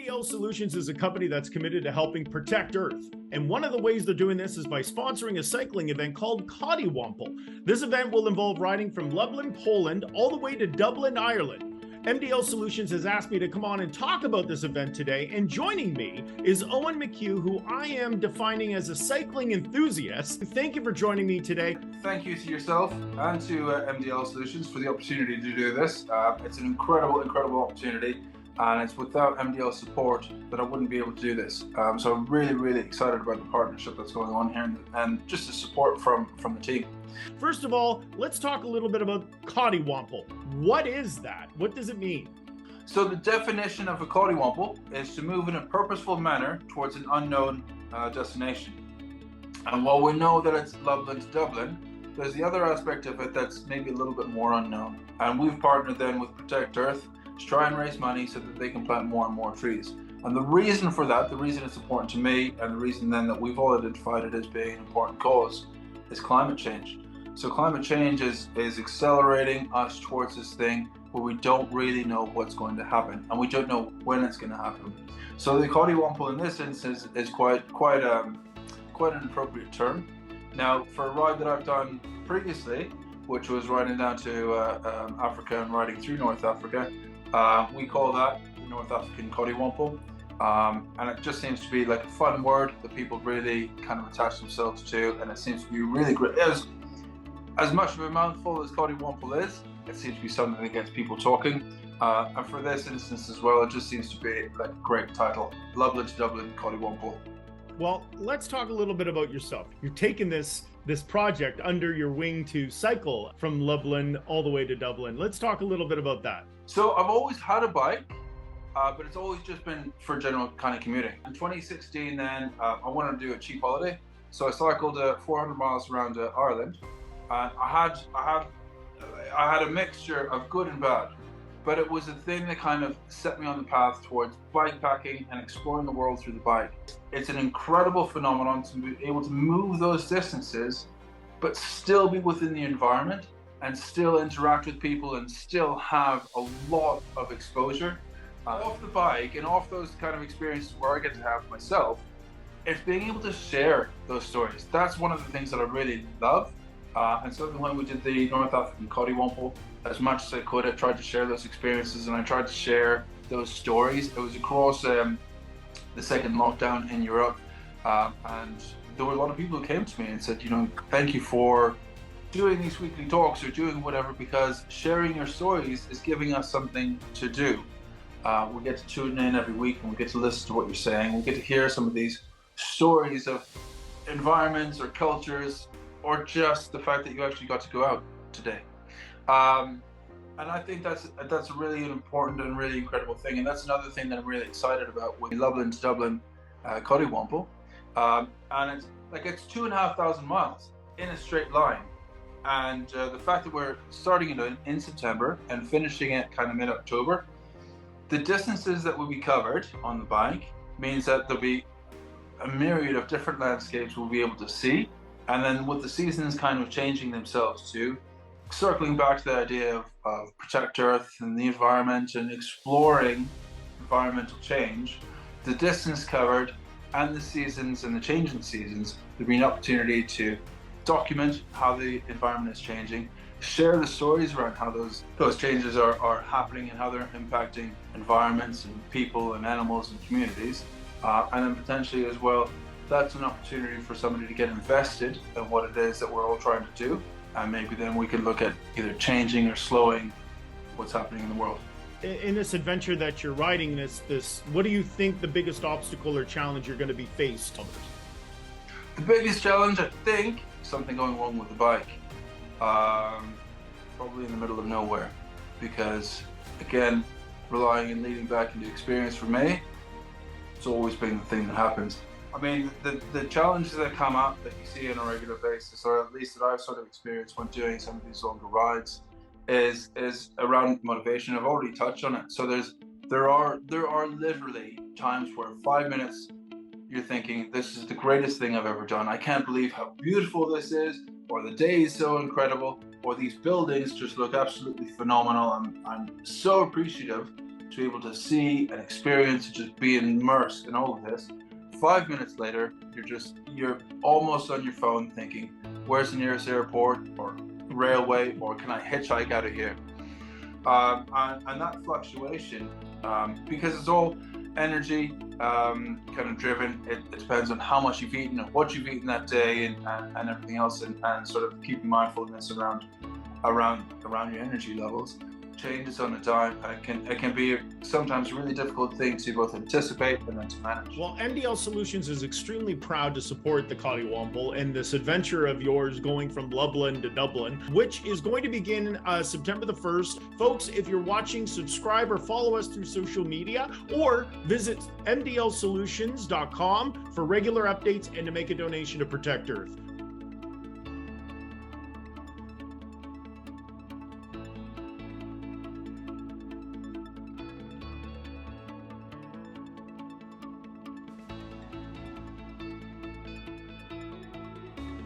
MDL Solutions is a company that's committed to helping protect Earth. And one of the ways they're doing this is by sponsoring a cycling event called Coddiwomple. This event will involve riding from Lublin, Poland, all the way to Dublin, Ireland. MDL Solutions has asked me to come on and talk about this event today, and joining me is Owen McHugh, who I am defining as a cycling enthusiast. Thank you for joining me today. Thank you to yourself and to MDL Solutions for the opportunity to do this. It's an incredible opportunity, and it's without MDL support that I wouldn't be able to do this. So I'm really excited about the partnership that's going on here and just the support from the team. First of all, let's talk a little bit about Coddiwomple. What is that? What does it mean? So the definition of a Coddiwomple is to move in a purposeful manner towards an unknown destination. And while we know that it's Lublin to Dublin, there's the other aspect of it that's maybe a little bit more unknown. And we've partnered then with Protect Earth to try and raise money so that they can plant more and more trees. And the reason for that, the reason it's important to me, and the reason then that we've all identified it as being an important cause, is climate change. So climate change is accelerating us towards this thing where we don't really know what's going to happen, and we don't know when it's going to happen. So the Coddiwomple in this instance is quite an appropriate term. Now, for a ride that I've done previously, which was riding down to Africa and riding through North Africa, we call that the North African Coddiwomple. And it just seems to be like a fun word that people really kind of attach themselves to, and it seems to be really great. As much of a mouthful as Coddiwomple is, it seems to be something that gets people talking. And for this instance as well, it just seems to be like a great title. Lublin to Dublin, Coddiwomple. Well, let's talk a little bit about yourself. You're taking this project under your wing to cycle from Lublin all the way to Dublin. Let's talk a little bit about that. So I've always had a bike, but it's always just been for general kind of commuting. In 2016 then, I wanted to do a cheap holiday. So I cycled 400 miles around Ireland. I had a mixture of good and bad, but it was a thing that kind of set me on the path towards bikepacking and exploring the world through the bike. It's an incredible phenomenon to be able to move those distances, but still be within the environment and still interact with people and still have a lot of exposure. Off the bike and off those kind of experiences where I get to have myself, it's being able to share those stories. That's one of the things that I really love. And certainly when we did the North African Coddiwomple, as much as I could, I tried to share those experiences and I tried to share those stories. It was across the second lockdown in Europe, and there were a lot of people who came to me and said, thank you for doing these weekly talks or doing whatever, because sharing your stories is giving us something to do. We get to tune in every week and we get to listen to what you're saying. We get to hear some of these stories of environments or cultures, or just the fact that you actually got to go out today. And I think that's a really important and really incredible thing. And that's another thing that I'm really excited about with Lublin to Dublin Coddiwomple. And it's 2,500 miles in a straight line. And the fact that we're starting it in September and finishing it kind of mid-October, the distances that will be covered on the bike means that there'll be a myriad of different landscapes we'll be able to see. And then with the seasons kind of changing themselves too, circling back to the idea of Protect Earth and the environment and exploring environmental change, the distance covered and the seasons and the change in seasons, there'll be an opportunity to document how the environment is changing, share the stories around how those changes are happening and how they're impacting environments and people and animals and communities, and then potentially as well, that's an opportunity for somebody to get invested in what it is that we're all trying to do. And maybe then we can look at either changing or slowing what's happening in the world. In this adventure that you're riding, what do you think the biggest obstacle or challenge you're going to be faced with? The biggest challenge, I think, is something going wrong with the bike. Probably in the middle of nowhere. Because, again, relying and leading back into experience for me, it's always been the thing that happens. I mean, the challenges that come up that you see on a regular basis, or at least that I've sort of experienced when doing some of these longer rides, is around motivation. I've already touched on it. So there are literally times where 5 minutes you're thinking, this is the greatest thing I've ever done. I can't believe how beautiful this is, or the day is so incredible, or these buildings just look absolutely phenomenal. I'm so appreciative to be able to see and experience, to just be immersed in all of this. 5 minutes later, you're almost on your phone thinking, where's the nearest airport or railway, or can I hitchhike out of here? And that fluctuation, because it's all energy kind of driven, it depends on how much you've eaten and what you've eaten that day, and everything else, and sort of keeping mindfulness around your energy levels. Changes on a dime, and it can be sometimes a really difficult thing to both anticipate and then to manage. Well, MDL Solutions is extremely proud to support the Coddiwomple and this adventure of yours going from Lublin to Dublin, which is going to begin September the 1st. Folks, if you're watching, subscribe or follow us through social media, or visit mdlsolutions.com for regular updates and to make a donation to Protect Earth.